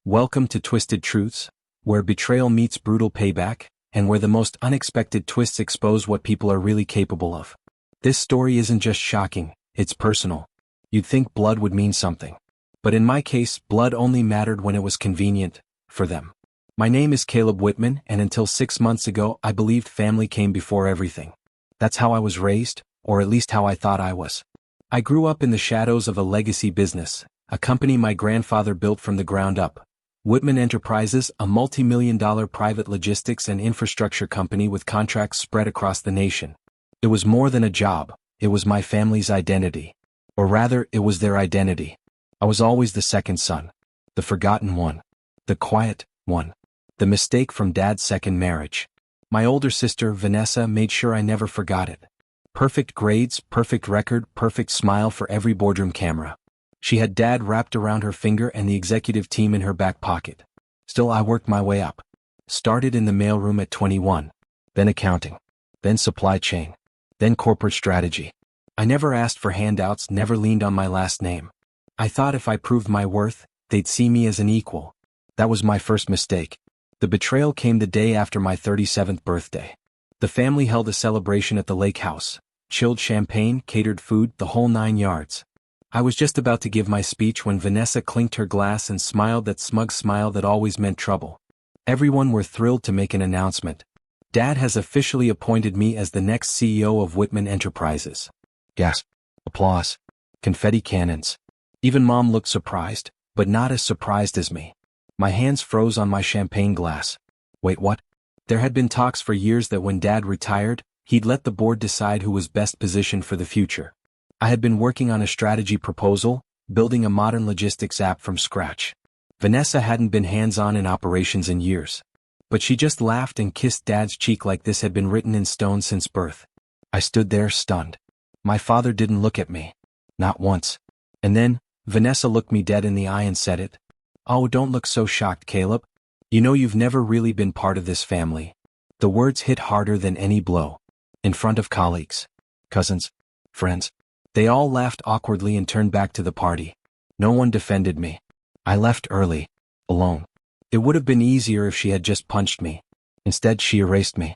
Welcome to Twisted Truths, where betrayal meets brutal payback, and where the most unexpected twists expose what people are really capable of. This story isn't just shocking, it's personal. You'd think blood would mean something. But in my case, blood only mattered when it was convenient, for them. My name is Caleb Whitman, and until 6 months ago I believed family came before everything. That's how I was raised, or at least how I thought I was. I grew up in the shadows of a legacy business, a company my grandfather built from the ground up. Whitman Enterprises, a multi-million-dollar private logistics and infrastructure company with contracts spread across the nation. It was more than a job, it was my family's identity. Or rather, it was their identity. I was always the second son. The forgotten one. The quiet one. The mistake from Dad's second marriage. My older sister, Vanessa, made sure I never forgot it. Perfect grades, perfect record, perfect smile for every boardroom camera. She had Dad wrapped around her finger and the executive team in her back pocket. Still, I worked my way up. Started in the mailroom at 21. Then accounting. Then supply chain. Then corporate strategy. I never asked for handouts, never leaned on my last name. I thought if I proved my worth, they'd see me as an equal. That was my first mistake. The betrayal came the day after my 37th birthday. The family held a celebration at the lake house. Chilled champagne, catered food, the whole 9 yards. I was just about to give my speech when Vanessa clinked her glass and smiled that smug smile that always meant trouble. Everyone were thrilled to make an announcement. Dad has officially appointed me as the next CEO of Whitman Enterprises. Gasp. Applause. Confetti cannons. Even Mom looked surprised, but not as surprised as me. My hands froze on my champagne glass. Wait, what? There had been talks for years that when Dad retired, he'd let the board decide who was best positioned for the future. I had been working on a strategy proposal, building a modern logistics app from scratch. Vanessa hadn't been hands-on in operations in years. But she just laughed and kissed Dad's cheek like this had been written in stone since birth. I stood there stunned. My father didn't look at me. Not once. And then, Vanessa looked me dead in the eye and said it. Oh, don't look so shocked, Caleb. You know you've never really been part of this family. The words hit harder than any blow. In front of colleagues, cousins, friends. They all laughed awkwardly and turned back to the party. No one defended me. I left early, alone. It would have been easier if she had just punched me. Instead, she erased me.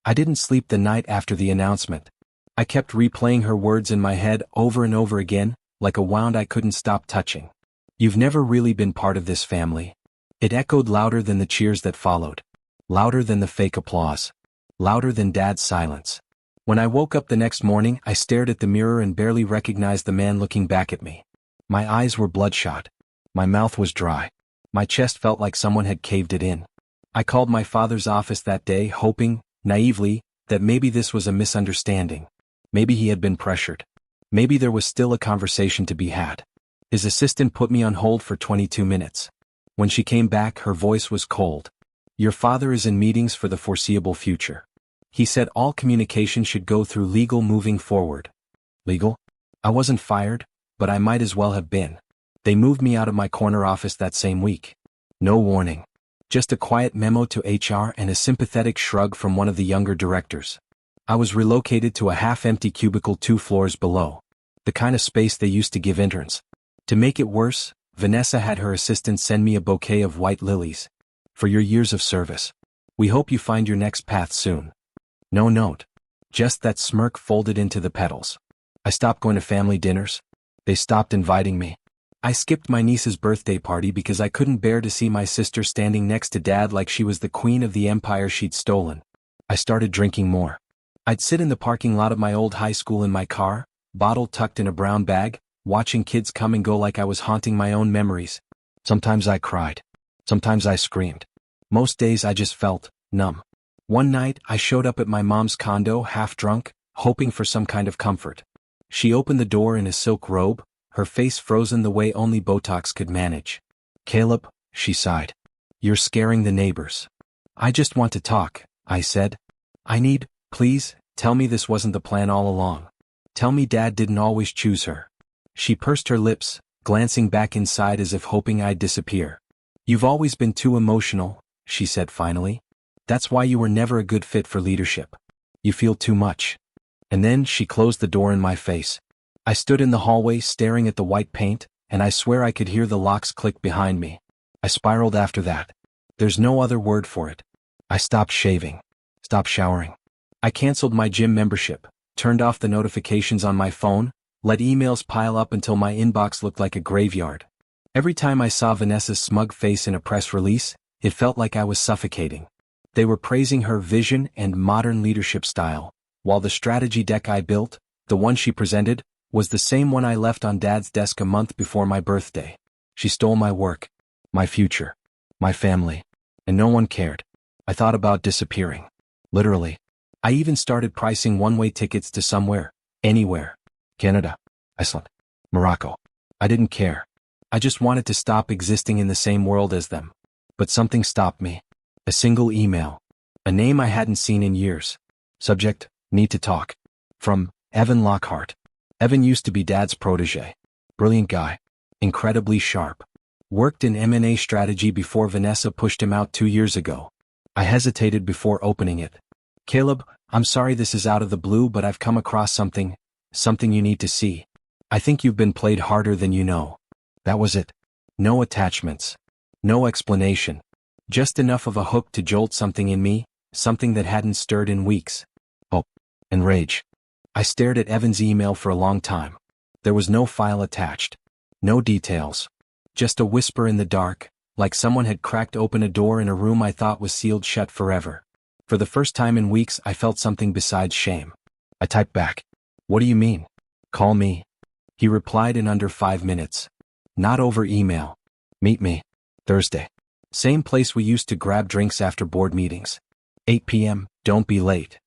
I didn't sleep the night after the announcement. I kept replaying her words in my head over and over again, like a wound I couldn't stop touching. You've never really been part of this family. It echoed louder than the cheers that followed. Louder than the fake applause. Louder than Dad's silence. When I woke up the next morning, I stared at the mirror and barely recognized the man looking back at me. My eyes were bloodshot. My mouth was dry. My chest felt like someone had caved it in. I called my father's office that day, hoping, naively, that maybe this was a misunderstanding. Maybe he had been pressured. Maybe there was still a conversation to be had. His assistant put me on hold for 22 minutes. When she came back, her voice was cold. Your father is in meetings for the foreseeable future. He said all communication should go through legal moving forward. Legal? I wasn't fired, but I might as well have been. They moved me out of my corner office that same week. No warning. Just a quiet memo to HR and a sympathetic shrug from one of the younger directors. I was relocated to a half-empty cubicle 2 floors below. The kind of space they used to give interns. To make it worse, Vanessa had her assistant send me a bouquet of white lilies. For your years of service. We hope you find your next path soon. No note. Just that smirk folded into the petals. I stopped going to family dinners. They stopped inviting me. I skipped my niece's birthday party because I couldn't bear to see my sister standing next to Dad like she was the queen of the empire she'd stolen. I started drinking more. I'd sit in the parking lot of my old high school in my car, bottle tucked in a brown bag, watching kids come and go like I was haunting my own memories. Sometimes I cried. Sometimes I screamed. Most days I just felt numb. One night, I showed up at my mom's condo half drunk, hoping for some kind of comfort. She opened the door in a silk robe, her face frozen the way only Botox could manage. Caleb, she sighed. You're scaring the neighbors. I just want to talk, I said. Please, tell me this wasn't the plan all along. Tell me Dad didn't always choose her. She pursed her lips, glancing back inside as if hoping I'd disappear. You've always been too emotional, she said finally. That's why you were never a good fit for leadership. You feel too much. And then she closed the door in my face. I stood in the hallway staring at the white paint, and I swear I could hear the locks click behind me. I spiraled after that. There's no other word for it. I stopped shaving. Stopped showering. I canceled my gym membership, turned off the notifications on my phone, let emails pile up until my inbox looked like a graveyard. Every time I saw Vanessa's smug face in a press release, it felt like I was suffocating. They were praising her vision and modern leadership style, while the strategy deck I built, the one she presented, was the same one I left on Dad's desk a month before my birthday. She stole my work, my future, my family, and no one cared. I thought about disappearing. Literally. I even started pricing one-way tickets to somewhere, anywhere. Canada, Iceland, Morocco. I didn't care. I just wanted to stop existing in the same world as them. But something stopped me. A single email. A name I hadn't seen in years. Subject, need to talk. From Evan Lockhart. Evan used to be Dad's protege. Brilliant guy. Incredibly sharp. Worked in M&A strategy before Vanessa pushed him out 2 years ago. I hesitated before opening it. Caleb, I'm sorry this is out of the blue, but I've come across something you need to see. I think you've been played harder than you know. That was it. No attachments. No explanation. Just enough of a hook to jolt something in me, something that hadn't stirred in weeks. Hope. And rage. I stared at Evan's email for a long time. There was no file attached. No details. Just a whisper in the dark, like someone had cracked open a door in a room I thought was sealed shut forever. For the first time in weeks, I felt something besides shame. I typed back. What do you mean? Call me. He replied in under 5 minutes. Not over email. Meet me. Thursday. Same place we used to grab drinks after board meetings. 8 p.m., don't be late.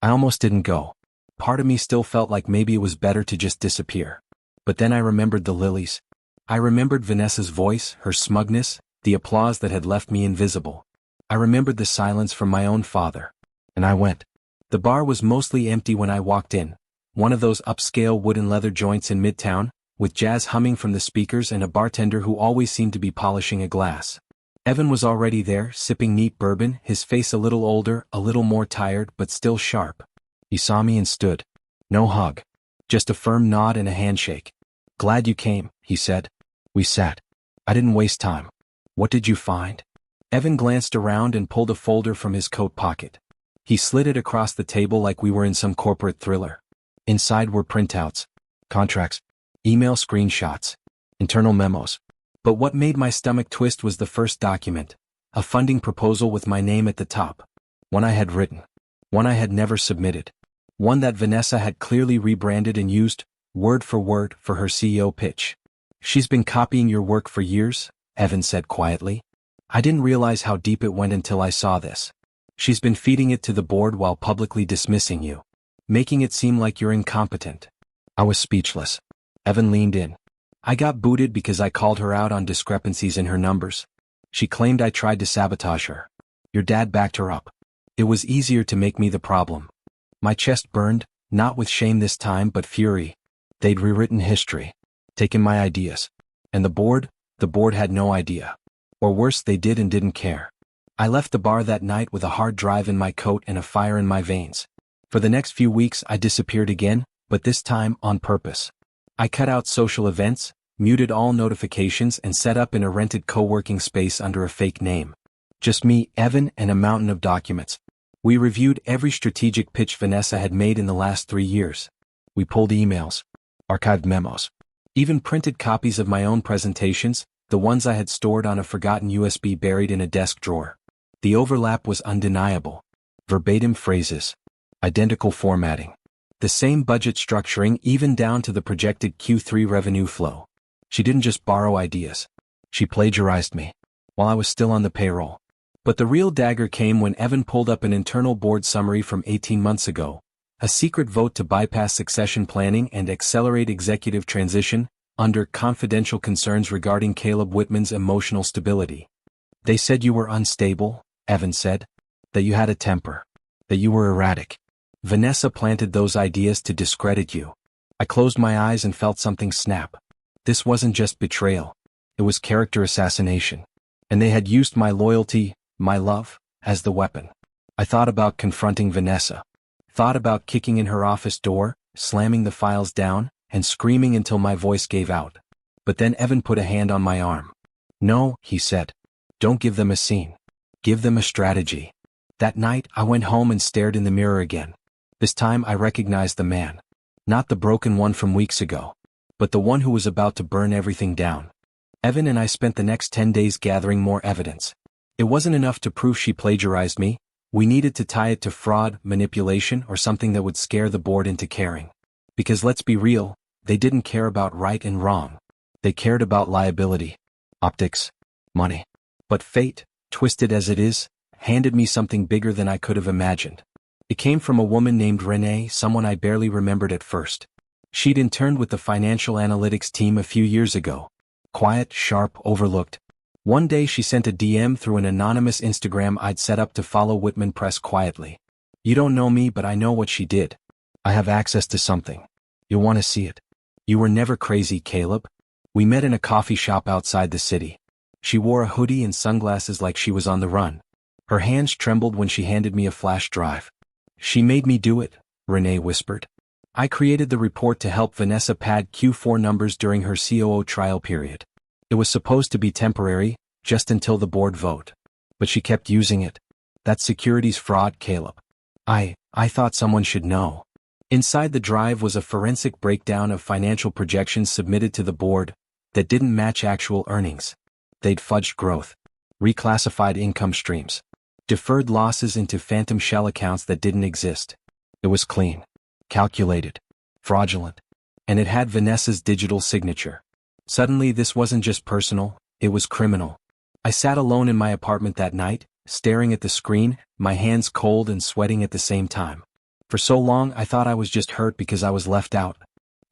I almost didn't go. Part of me still felt like maybe it was better to just disappear. But then I remembered the lilies. I remembered Vanessa's voice, her smugness, the applause that had left me invisible. I remembered the silence from my own father. And I went. The bar was mostly empty when I walked in. One of those upscale wooden leather joints in Midtown, with jazz humming from the speakers and a bartender who always seemed to be polishing a glass. Evan was already there, sipping neat bourbon, his face a little older, a little more tired, but still sharp. He saw me and stood. No hug. Just a firm nod and a handshake. Glad you came, he said. We sat. I didn't waste time. What did you find? Evan glanced around and pulled a folder from his coat pocket. He slid it across the table like we were in some corporate thriller. Inside were printouts, contracts, email screenshots, internal memos. But what made my stomach twist was the first document, a funding proposal with my name at the top. One I had written. One I had never submitted. One that Vanessa had clearly rebranded and used, word for word, for her CEO pitch. She's been copying your work for years, Evan said quietly. I didn't realize how deep it went until I saw this. She's been feeding it to the board while publicly dismissing you. Making it seem like you're incompetent. I was speechless. Evan leaned in. I got booted because I called her out on discrepancies in her numbers. She claimed I tried to sabotage her. Your dad backed her up. It was easier to make me the problem. My chest burned, not with shame this time but fury. They'd rewritten history. Taken my ideas. And the board had no idea. Or worse, they did and didn't care. I left the bar that night with a hard drive in my coat and a fire in my veins. For the next few weeks I disappeared again, but this time on purpose. I cut out social events, muted all notifications and set up in a rented co-working space under a fake name. Just me, Evan, and a mountain of documents. We reviewed every strategic pitch Vanessa had made in the last 3 years. We pulled emails, archived memos, even printed copies of my own presentations, the ones I had stored on a forgotten USB buried in a desk drawer. The overlap was undeniable. Verbatim phrases. Identical formatting. The same budget structuring even down to the projected Q3 revenue flow. She didn't just borrow ideas. She plagiarized me. While I was still on the payroll. But the real dagger came when Evan pulled up an internal board summary from 18 months ago. A secret vote to bypass succession planning and accelerate executive transition, under confidential concerns regarding Caleb Whitman's emotional stability. They said you were unstable, Evan said. That you had a temper. That you were erratic. Vanessa planted those ideas to discredit you. I closed my eyes and felt something snap. This wasn't just betrayal. It was character assassination. And they had used my loyalty, my love, as the weapon. I thought about confronting Vanessa. Thought about kicking in her office door, slamming the files down, and screaming until my voice gave out. But then Evan put a hand on my arm. No, he said. Don't give them a scene. Give them a strategy. That night, I went home and stared in the mirror again. This time I recognized the man. Not the broken one from weeks ago, but the one who was about to burn everything down. Evan and I spent the next 10 days gathering more evidence. It wasn't enough to prove she plagiarized me. We needed to tie it to fraud, manipulation, or something that would scare the board into caring. Because let's be real, they didn't care about right and wrong. They cared about liability, optics, money. But fate, twisted as it is, handed me something bigger than I could have imagined. It came from a woman named Renee, someone I barely remembered at first. She'd interned with the financial analytics team a few years ago. Quiet, sharp, overlooked. One day she sent a DM through an anonymous Instagram I'd set up to follow Whitman Press quietly. You don't know me, but I know what she did. I have access to something. You'll want to see it. You were never crazy, Caleb. We met in a coffee shop outside the city. She wore a hoodie and sunglasses like she was on the run. Her hands trembled when she handed me a flash drive. She made me do it, Renee whispered. I created the report to help Vanessa pad Q4 numbers during her COO trial period. It was supposed to be temporary, just until the board vote. But she kept using it. That's securities fraud, Caleb. I thought someone should know. Inside the drive was a forensic breakdown of financial projections submitted to the board that didn't match actual earnings. They'd fudged growth, reclassified income streams, deferred losses into phantom shell accounts that didn't exist. It was clean, calculated, fraudulent, and it had Vanessa's digital signature. Suddenly this wasn't just personal, it was criminal. I sat alone in my apartment that night, staring at the screen, my hands cold and sweating at the same time. For so long I thought I was just hurt because I was left out,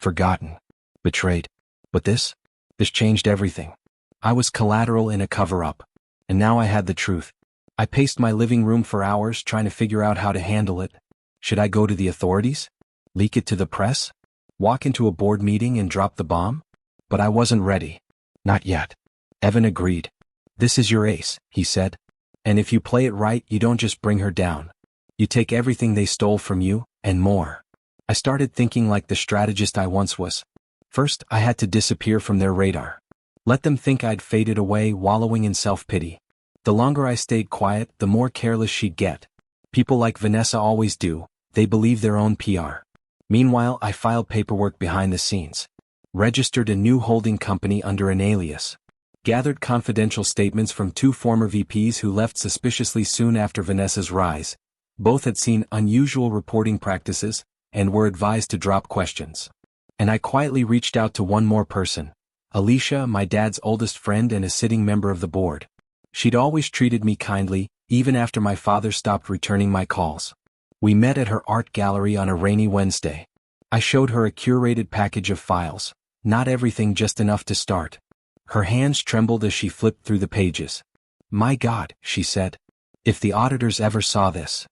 forgotten, betrayed. But this changed everything. I was collateral in a cover-up, and now I had the truth. I paced my living room for hours trying to figure out how to handle it. Should I go to the authorities? Leak it to the press? Walk into a board meeting and drop the bomb? But I wasn't ready. Not yet. Evan agreed. This is your ace, he said. And if you play it right, you don't just bring her down. You take everything they stole from you, and more. I started thinking like the strategist I once was. First, I had to disappear from their radar. Let them think I'd faded away, wallowing in self-pity. The longer I stayed quiet, the more careless she'd get. People like Vanessa always do, they believe their own PR. Meanwhile, I filed paperwork behind the scenes. Registered a new holding company under an alias. Gathered confidential statements from 2 former VPs who left suspiciously soon after Vanessa's rise. Both had seen unusual reporting practices, and were advised to drop questions. And I quietly reached out to one more person. Alicia, my dad's oldest friend and a sitting member of the board. She'd always treated me kindly, even after my father stopped returning my calls. We met at her art gallery on a rainy Wednesday. I showed her a curated package of files, not everything, just enough to start. Her hands trembled as she flipped through the pages. My God, she said. If the auditors ever saw this.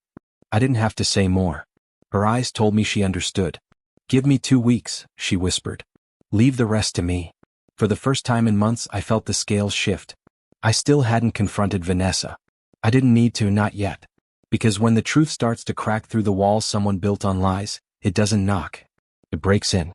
I didn't have to say more. Her eyes told me she understood. Give me 2 weeks, she whispered. Leave the rest to me. For the first time in months I felt the scales shift. I still hadn't confronted Vanessa. I didn't need to, not yet. Because when the truth starts to crack through the walls someone built on lies, it doesn't knock. It breaks in.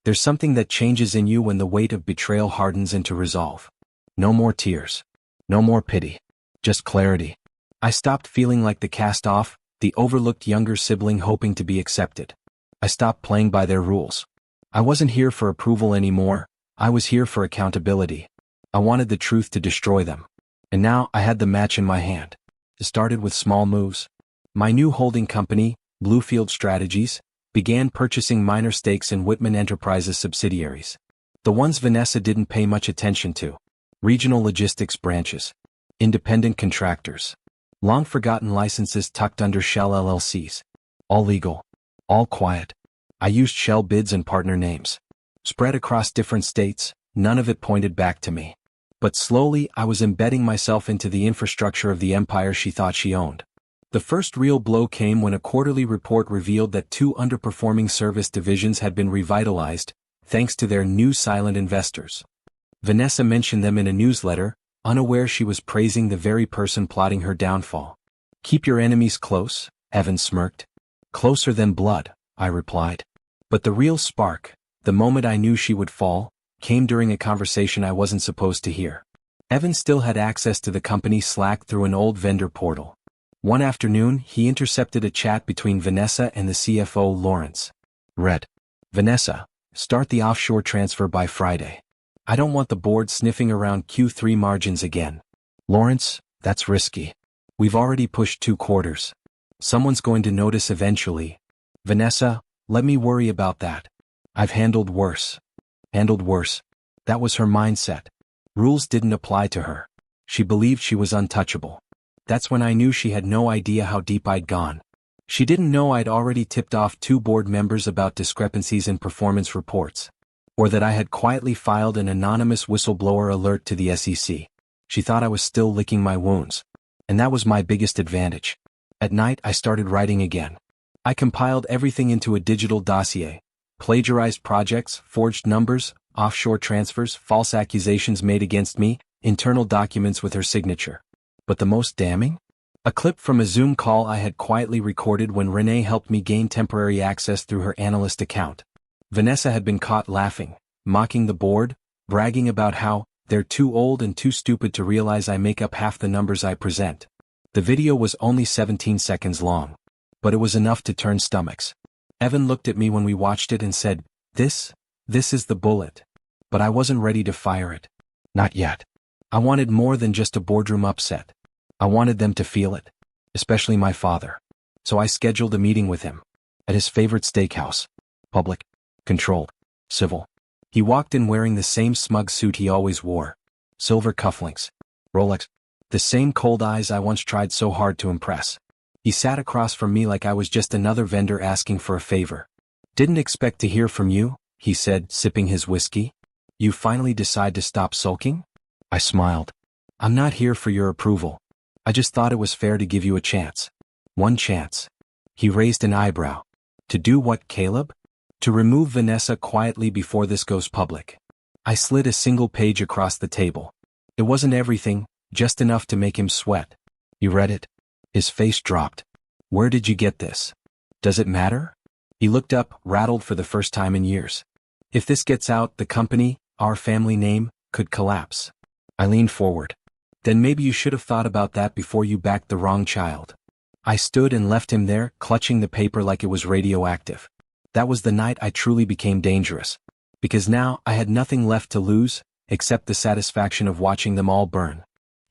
There's something that changes in you when the weight of betrayal hardens into resolve. No more tears. No more pity. Just clarity. I stopped feeling like the cast-off, the overlooked younger sibling hoping to be accepted. I stopped playing by their rules. I wasn't here for approval anymore. I was here for accountability. I wanted the truth to destroy them. And now I had the match in my hand. It started with small moves. My new holding company, Bluefield Strategies, began purchasing minor stakes in Whitman Enterprises subsidiaries. The ones Vanessa didn't pay much attention to. Regional logistics branches. Independent contractors. Long-forgotten licenses tucked under shell LLCs. All legal. All quiet. I used shell bids and partner names. Spread across different states, none of it pointed back to me. But slowly I was embedding myself into the infrastructure of the empire she thought she owned. The first real blow came when a quarterly report revealed that 2 underperforming service divisions had been revitalized, thanks to their new silent investors. Vanessa mentioned them in a newsletter, unaware she was praising the very person plotting her downfall. Keep your enemies close, Evan smirked. Closer than blood, I replied. But the real spark, the moment I knew she would fall, came during a conversation I wasn't supposed to hear. Evan still had access to the company's Slack through an old vendor portal. One afternoon, he intercepted a chat between Vanessa and the CFO, Lawrence. Read. Vanessa, start the offshore transfer by Friday. I don't want the board sniffing around Q3 margins again. Lawrence, that's risky. We've already pushed 2 quarters. Someone's going to notice eventually. Vanessa, let me worry about that. I've handled worse. Handled worse. That was her mindset. Rules didn't apply to her. She believed she was untouchable. That's when I knew she had no idea how deep I'd gone. She didn't know I'd already tipped off 2 board members about discrepancies in performance reports. Or that I had quietly filed an anonymous whistleblower alert to the SEC. She thought I was still licking my wounds. And that was my biggest advantage. At night I started writing again. I compiled everything into a digital dossier. Plagiarized projects, forged numbers, offshore transfers, false accusations made against me, internal documents with her signature. But the most damning? A clip from a Zoom call I had quietly recorded when Renee helped me gain temporary access through her analyst account. Vanessa had been caught laughing, mocking the board, bragging about how they're too old and too stupid to realize I make up half the numbers I present. The video was only 17 seconds long. But it was enough to turn stomachs. Evan looked at me when we watched it and said, This is the bullet. But I wasn't ready to fire it. Not yet. I wanted more than just a boardroom upset. I wanted them to feel it. Especially my father. So I scheduled a meeting with him. At his favorite steakhouse. Public. Controlled. Civil. He walked in wearing the same smug suit he always wore. Silver cufflinks. Rolex. The same cold eyes I once tried so hard to impress. He sat across from me like I was just another vendor asking for a favor. Didn't expect to hear from you, he said, sipping his whiskey. You finally decide to stop sulking? I smiled. I'm not here for your approval. I just thought it was fair to give you a chance. One chance. He raised an eyebrow. To do what, Caleb? To remove Vanessa quietly before this goes public. I slid a single page across the table. It wasn't everything, just enough to make him sweat. You read it? His face dropped. Where did you get this? Does it matter? He looked up, rattled for the first time in years. If this gets out, the company, our family name, could collapse. I leaned forward. Then maybe you should have thought about that before you backed the wrong child. I stood and left him there, clutching the paper like it was radioactive. That was the night I truly became dangerous. Because now I had nothing left to lose, except the satisfaction of watching them all burn.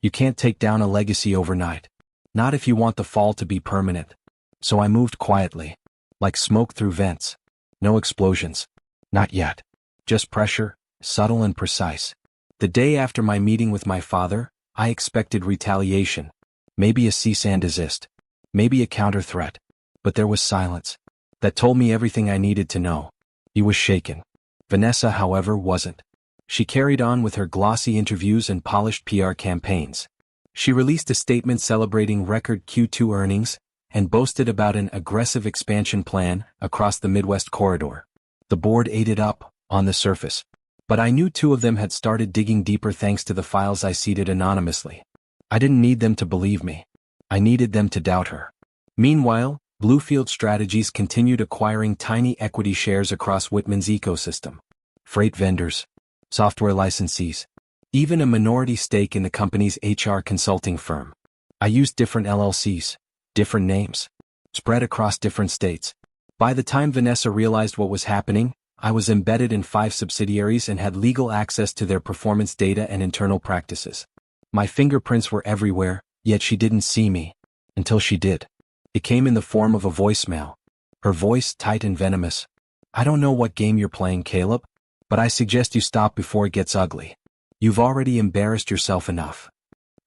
You can't take down a legacy overnight. Not if you want the fall to be permanent. So I moved quietly. Like smoke through vents. No explosions. Not yet. Just pressure, subtle and precise. The day after my meeting with my father, I expected retaliation. Maybe a cease and desist. Maybe a counter threat. But there was silence. That told me everything I needed to know. He was shaken. Vanessa, however, wasn't. She carried on with her glossy interviews and polished PR campaigns. She released a statement celebrating record Q2 earnings and boasted about an aggressive expansion plan across the Midwest corridor. The board ate it up, on the surface. But I knew 2 of them had started digging deeper thanks to the files I seeded anonymously. I didn't need them to believe me. I needed them to doubt her. Meanwhile, Bluefield Strategies continued acquiring tiny equity shares across Whitman's ecosystem. Freight vendors. Software licensees. Even a minority stake in the company's HR consulting firm. I used different LLCs. Different names. Spread across different states. By the time Vanessa realized what was happening, I was embedded in 5 subsidiaries and had legal access to their performance data and internal practices. My fingerprints were everywhere, yet she didn't see me. Until she did. It came in the form of a voicemail. Her voice tight and venomous. I don't know what game you're playing, Caleb, but I suggest you stop before it gets ugly. You've already embarrassed yourself enough.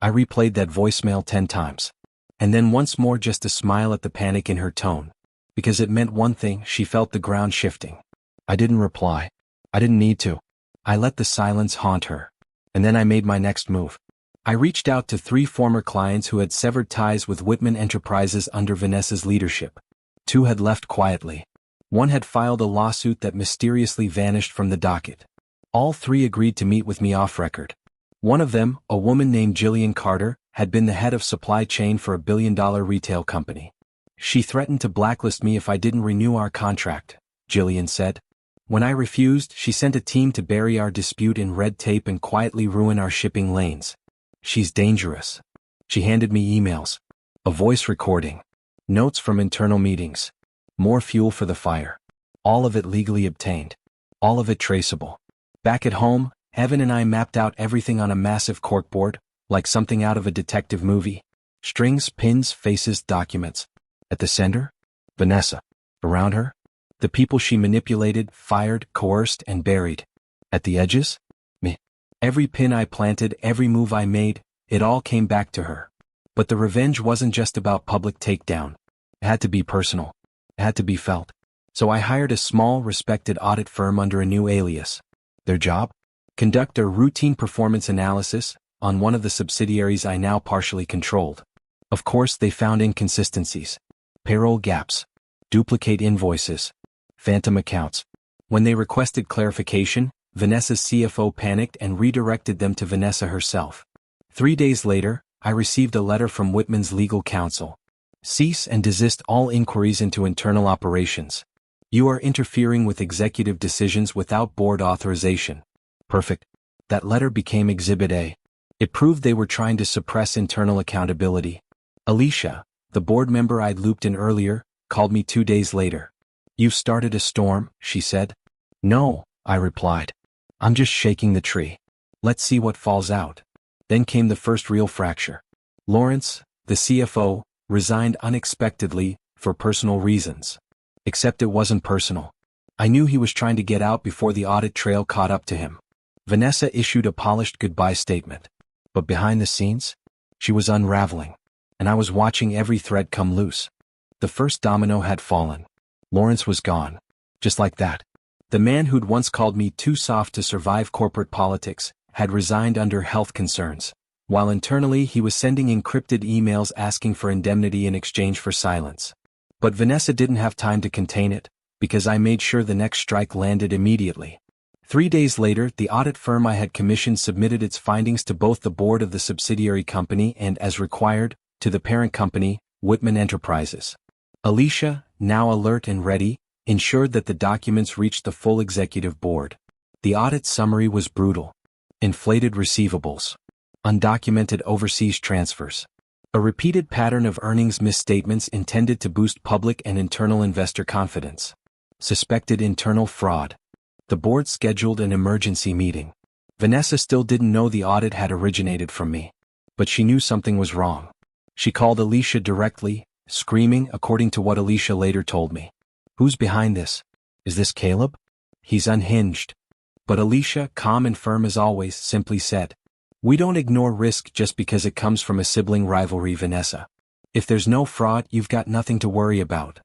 I replayed that voicemail 10 times. And then once more just to smile at the panic in her tone. Because it meant one thing, she felt the ground shifting. I didn't reply. I didn't need to. I let the silence haunt her. And then I made my next move. I reached out to 3 former clients who had severed ties with Whitman Enterprises under Vanessa's leadership. 2 had left quietly. 1 had filed a lawsuit that mysteriously vanished from the docket. All 3 agreed to meet with me off record. One of them, a woman named Jillian Carter, had been the head of supply chain for a billion-dollar retail company. She threatened to blacklist me if I didn't renew our contract, Jillian said. When I refused, she sent a team to bury our dispute in red tape and quietly ruin our shipping lanes. She's dangerous. She handed me emails, a voice recording, notes from internal meetings, more fuel for the fire. All of it legally obtained. All of it traceable. Back at home, Evan and I mapped out everything on a massive corkboard, like something out of a detective movie. Strings, pins, faces, documents. At the center, Vanessa. Around her, the people she manipulated, fired, coerced, and buried. At the edges, me. Every pin I planted, every move I made, it all came back to her. But the revenge wasn't just about public takedown. It had to be personal. It had to be felt. So I hired a small, respected audit firm under a new alias. Their job? Conduct a routine performance analysis on one of the subsidiaries I now partially controlled. Of course, they found inconsistencies, payroll gaps, duplicate invoices, phantom accounts. When they requested clarification, Vanessa's CFO panicked and redirected them to Vanessa herself. 3 days later, I received a letter from Whitman's legal counsel. Cease and desist all inquiries into internal operations. You are interfering with executive decisions without board authorization. Perfect. That letter became Exhibit A. It proved they were trying to suppress internal accountability. Alicia, the board member I'd looped in earlier, called me 2 days later. You've started a storm, she said. No, I replied. I'm just shaking the tree. Let's see what falls out. Then came the first real fracture. Lawrence, the CFO, resigned unexpectedly for personal reasons. Except it wasn't personal. I knew he was trying to get out before the audit trail caught up to him. Vanessa issued a polished goodbye statement. But behind the scenes, she was unraveling, and I was watching every thread come loose. The first domino had fallen. Lawrence was gone. Just like that. The man who'd once called me too soft to survive corporate politics had resigned under health concerns, while internally he was sending encrypted emails asking for indemnity in exchange for silence. But Vanessa didn't have time to contain it, because I made sure the next strike landed immediately. 3 days later, the audit firm I had commissioned submitted its findings to both the board of the subsidiary company and, as required, to the parent company, Whitman Enterprises. Alicia, now alert and ready, ensured that the documents reached the full executive board. The audit summary was brutal. Inflated receivables. Undocumented overseas transfers. A repeated pattern of earnings misstatements intended to boost public and internal investor confidence. Suspected internal fraud. The board scheduled an emergency meeting. Vanessa still didn't know the audit had originated from me. But she knew something was wrong. She called Alicia directly, screaming, according to what Alicia later told me. Who's behind this? Is this Caleb? He's unhinged. But Alicia, calm and firm as always, simply said, we don't ignore risk just because it comes from a sibling rivalry, Vanessa. If there's no fraud, you've got nothing to worry about.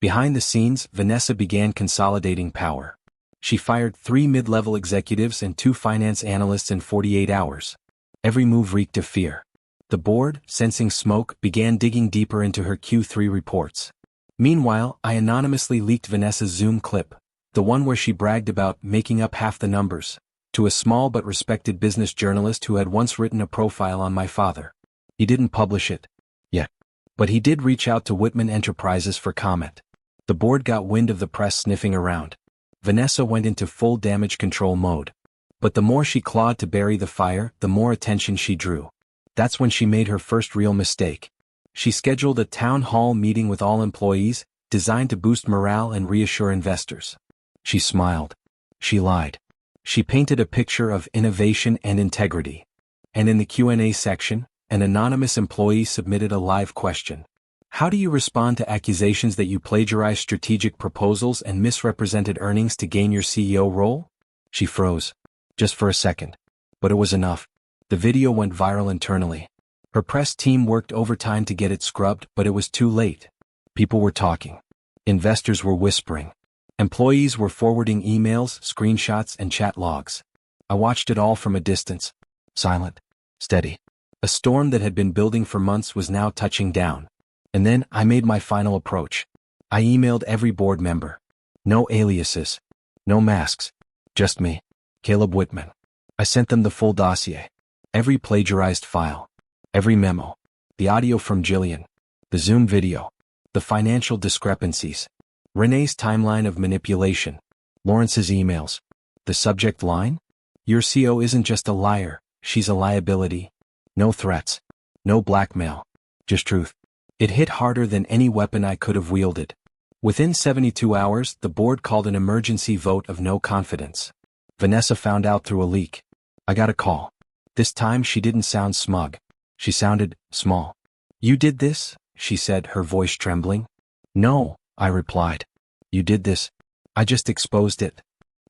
Behind the scenes, Vanessa began consolidating power. She fired 3 mid-level executives and 2 finance analysts in 48 hours. Every move reeked of fear. The board, sensing smoke, began digging deeper into her Q3 reports. Meanwhile, I anonymously leaked Vanessa's Zoom clip, the one where she bragged about making up half the numbers, to a small but respected business journalist who had once written a profile on my father. He didn't publish it yet, but he did reach out to Whitman Enterprises for comment. The board got wind of the press sniffing around. Vanessa went into full damage control mode. But the more she clawed to bury the fire, the more attention she drew. That's when she made her first real mistake. She scheduled a town hall meeting with all employees, designed to boost morale and reassure investors. She smiled. She lied. She painted a picture of innovation and integrity. And in the Q&A section, an anonymous employee submitted a live question. How do you respond to accusations that you plagiarized strategic proposals and misrepresented earnings to gain your CEO role? She froze. Just for a second. But it was enough. The video went viral internally. Her press team worked overtime to get it scrubbed, but it was too late. People were talking. Investors were whispering. Employees were forwarding emails, screenshots, and chat logs. I watched it all from a distance. Silent. Steady. A storm that had been building for months was now touching down. And then I made my final approach. I emailed every board member. No aliases. No masks. Just me. Caleb Whitman. I sent them the full dossier. Every plagiarized file. Every memo. The audio from Jillian. The Zoom video. The financial discrepancies. Renee's timeline of manipulation. Lawrence's emails. The subject line? Your CEO isn't just a liar, she's a liability. No threats. No blackmail. Just truth. It hit harder than any weapon I could have wielded. Within 72 hours, the board called an emergency vote of no confidence. Vanessa found out through a leak. I got a call. This time she didn't sound smug. She sounded small. "You did this?" she said, her voice trembling. "No," I replied. "You did this. I just exposed it."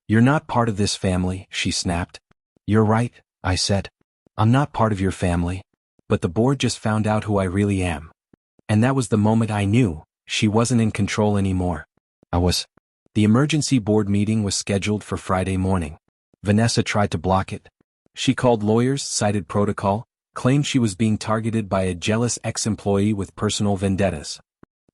"You're not part of this family," she snapped. "You're right," I said. "I'm not part of your family. But the board just found out who I really am." And that was the moment I knew she wasn't in control anymore. I was. The emergency board meeting was scheduled for Friday morning. Vanessa tried to block it. She called lawyers, cited protocol, claimed she was being targeted by a jealous ex-employee with personal vendettas.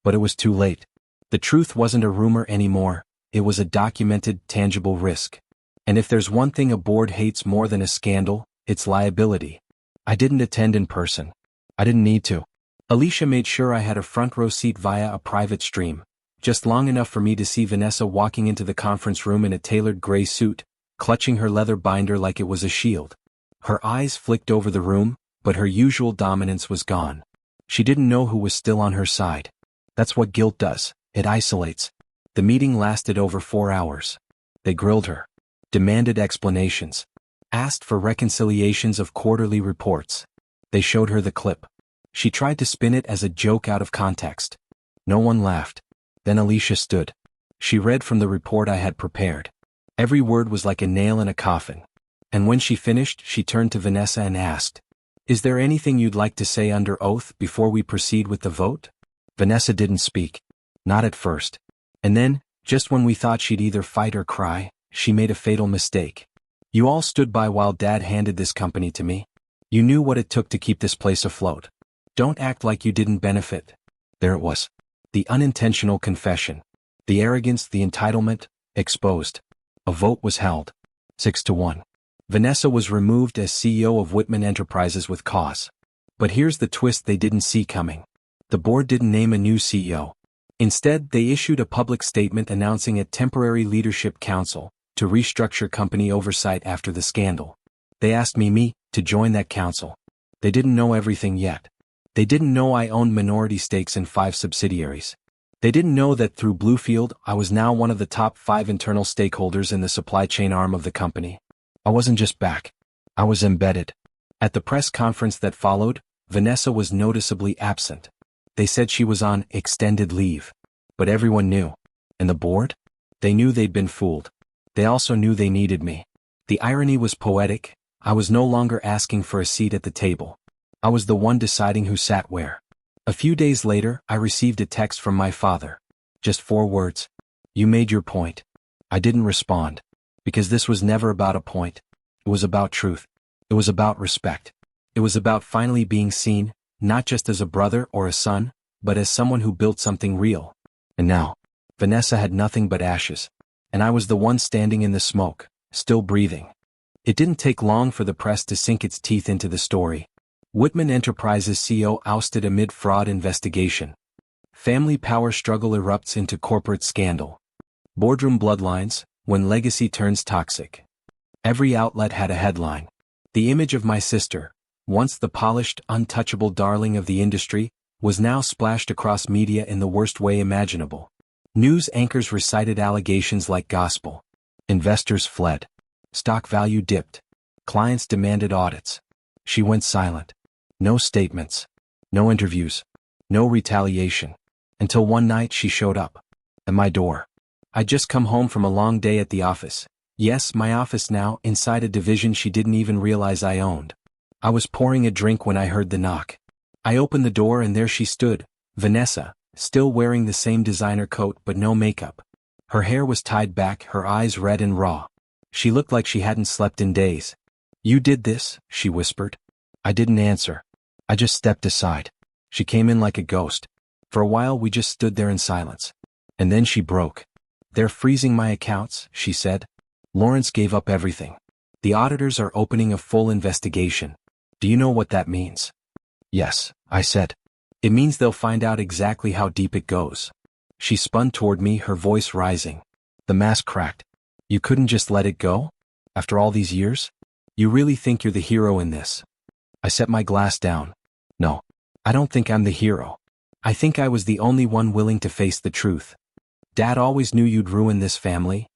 But it was too late. The truth wasn't a rumor anymore. It was a documented, tangible risk. And if there's one thing a board hates more than a scandal, it's liability. I didn't attend in person. I didn't need to. Alicia made sure I had a front row seat via a private stream, just long enough for me to see Vanessa walking into the conference room in a tailored gray suit, clutching her leather binder like it was a shield. Her eyes flicked over the room, but her usual dominance was gone. She didn't know who was still on her side. That's what guilt does. It isolates. The meeting lasted over 4 hours. They grilled her, demanded explanations, asked for reconciliations of quarterly reports. They showed her the clip. She tried to spin it as a joke out of context. No one laughed. Then Alicia stood. She read from the report I had prepared. Every word was like a nail in a coffin. And when she finished, she turned to Vanessa and asked, "Is there anything you'd like to say under oath before we proceed with the vote?" Vanessa didn't speak. Not at first. And then, just when we thought she'd either fight or cry, she made a fatal mistake. "You all stood by while Dad handed this company to me. You knew what it took to keep this place afloat. Don't act like you didn't benefit." There it was. The unintentional confession. The arrogance, the entitlement, exposed. A vote was held. 6-1. Vanessa was removed as CEO of Whitman Enterprises with cause. But here's the twist they didn't see coming. The board didn't name a new CEO. Instead, they issued a public statement announcing a temporary leadership council to restructure company oversight after the scandal. They asked me to join that council. They didn't know everything yet. They didn't know I owned minority stakes in 5 subsidiaries. They didn't know that through Bluefield I was now one of the top 5 internal stakeholders in the supply chain arm of the company. I wasn't just back. I was embedded. At the press conference that followed, Vanessa was noticeably absent. They said she was on extended leave. But everyone knew. And the board? They knew they'd been fooled. They also knew they needed me. The irony was poetic. I was no longer asking for a seat at the table. I was the one deciding who sat where. A few days later, I received a text from my father. Just 4 words. "You made your point." I didn't respond. Because this was never about a point. It was about truth. It was about respect. It was about finally being seen, not just as a brother or a son, but as someone who built something real. And now, Vanessa had nothing but ashes. And I was the one standing in the smoke, still breathing. It didn't take long for the press to sink its teeth into the story. Whitman Enterprises CEO ousted amid fraud investigation. Family power struggle erupts into corporate scandal. Boardroom bloodlines, when legacy turns toxic. Every outlet had a headline. The image of my sister, once the polished, untouchable darling of the industry, was now splashed across media in the worst way imaginable. News anchors recited allegations like gospel. Investors fled. Stock value dipped. Clients demanded audits. She went silent. No statements. No interviews. No retaliation. Until one night she showed up. At my door. I'd just come home from a long day at the office. Yes, my office now, inside a division she didn't even realize I owned. I was pouring a drink when I heard the knock. I opened the door and there she stood, Vanessa, still wearing the same designer coat but no makeup. Her hair was tied back, her eyes red and raw. She looked like she hadn't slept in days. "You did this," she whispered. I didn't answer. I just stepped aside. She came in like a ghost. For a while we just stood there in silence. And then she broke. "They're freezing my accounts," she said. "Lawrence gave up everything. The auditors are opening a full investigation. Do you know what that means?" "Yes," I said. "It means they'll find out exactly how deep it goes." She spun toward me, her voice rising. The mask cracked. "You couldn't just let it go? After all these years? You really think you're the hero in this?" I set my glass down. No. I don't think I'm the hero. I think I was the only one willing to face the truth. Dad always knew you'd ruin this family.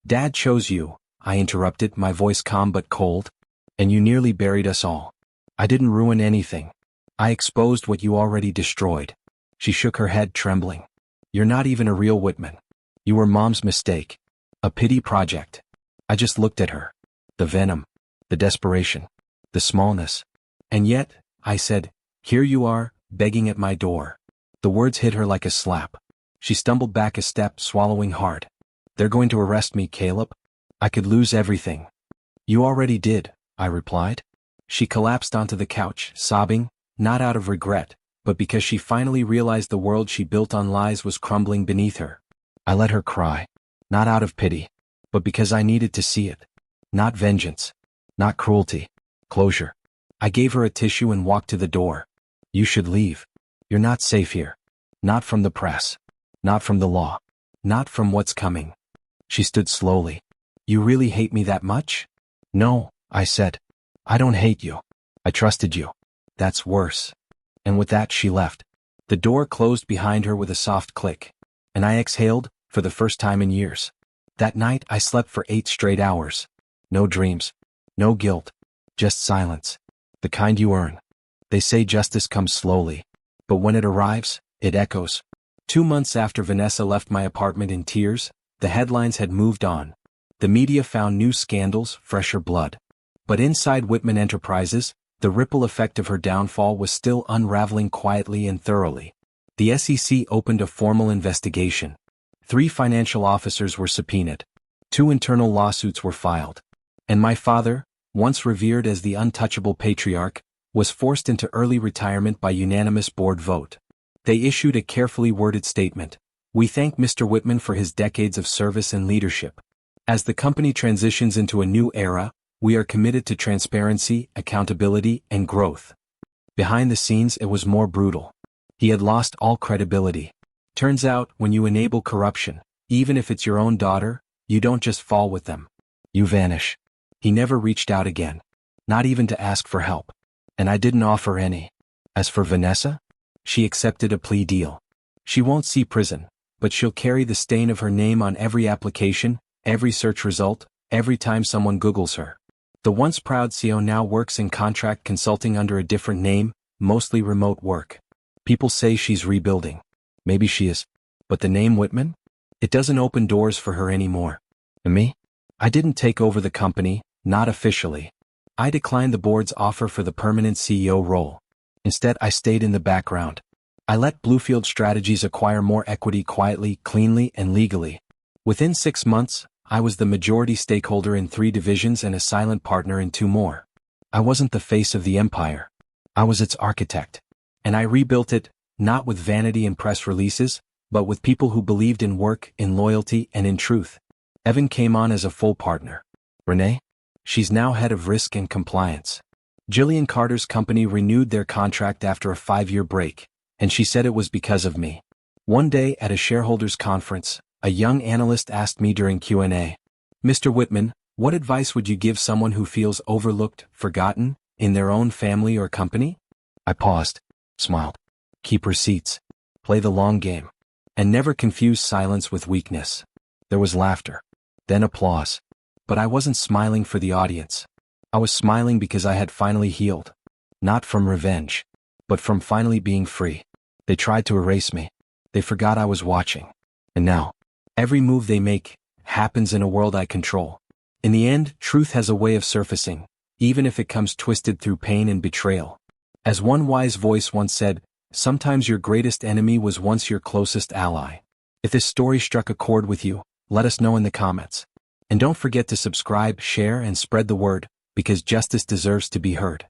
Dad chose you, I interrupted, my voice calm but cold. And you nearly buried us all. I didn't ruin anything. I exposed what you already destroyed. She shook her head, trembling. You're not even a real Whitman. You were Mom's mistake. A pity project. I just looked at her. The venom. The desperation. The smallness. And yet, I said, here you are, begging at my door. The words hit her like a slap. She stumbled back a step, swallowing hard. They're going to arrest me, Caleb. I could lose everything. You already did, I replied. She collapsed onto the couch, sobbing, not out of regret, but because she finally realized the world she built on lies was crumbling beneath her. I let her cry, not out of pity, but because I needed to see it. Not vengeance. Not cruelty. Closure. I gave her a tissue and walked to the door. You should leave. You're not safe here. Not from the press. Not from the law. Not from what's coming. She stood slowly. You really hate me that much? No, I said. I don't hate you. I trusted you. That's worse. And with that she left. The door closed behind her with a soft click. And I exhaled, for the first time in years. That night I slept for 8 straight hours. No dreams. No guilt. Just silence. The kind you earn. They say justice comes slowly. But when it arrives, it echoes. 2 months after Vanessa left my apartment in tears, the headlines had moved on. The media found new scandals, fresher blood. But inside Whitman Enterprises, the ripple effect of her downfall was still unraveling quietly and thoroughly. The SEC opened a formal investigation. 3 financial officers were subpoenaed. 2 internal lawsuits were filed. And my father, once revered as the untouchable patriarch, was forced into early retirement by unanimous board vote. They issued a carefully worded statement. We thank Mr. Whitman for his decades of service and leadership. As the company transitions into a new era, we are committed to transparency, accountability, and growth. Behind the scenes, it was more brutal. He had lost all credibility. Turns out, when you enable corruption, even if it's your own daughter, you don't just fall with them. You vanish. He never reached out again. Not even to ask for help. And I didn't offer any. As for Vanessa, she accepted a plea deal. She won't see prison, but she'll carry the stain of her name on every application, every search result, every time someone Googles her. The once proud CEO now works in contract consulting under a different name, mostly remote work. People say she's rebuilding. Maybe she is. But the name Whitman? It doesn't open doors for her anymore. And me? I didn't take over the company, not officially. I declined the board's offer for the permanent CEO role. Instead, I stayed in the background. I let Bluefield Strategies acquire more equity quietly, cleanly, and legally. Within 6 months, I was the majority stakeholder in 3 divisions and a silent partner in 2 more. I wasn't the face of the empire. I was its architect. And I rebuilt it, not with vanity and press releases, but with people who believed in work, in loyalty, and in truth. Evan came on as a full partner. Renee? She's now head of risk and compliance. Jillian Carter's company renewed their contract after a 5-year break, and she said it was because of me. One day at a shareholders conference, a young analyst asked me during Q&A, Mr. Whitman, what advice would you give someone who feels overlooked, forgotten, in their own family or company? I paused, smiled. Keep receipts. Play the long game. And never confuse silence with weakness. There was laughter. Then applause. But I wasn't smiling for the audience. I was smiling because I had finally healed. Not from revenge, but from finally being free. They tried to erase me. They forgot I was watching. And now, every move they make happens in a world I control. In the end, truth has a way of surfacing, even if it comes twisted through pain and betrayal. As one wise voice once said, sometimes your greatest enemy was once your closest ally. If this story struck a chord with you, let us know in the comments. And don't forget to subscribe, share, and spread the word, because justice deserves to be heard.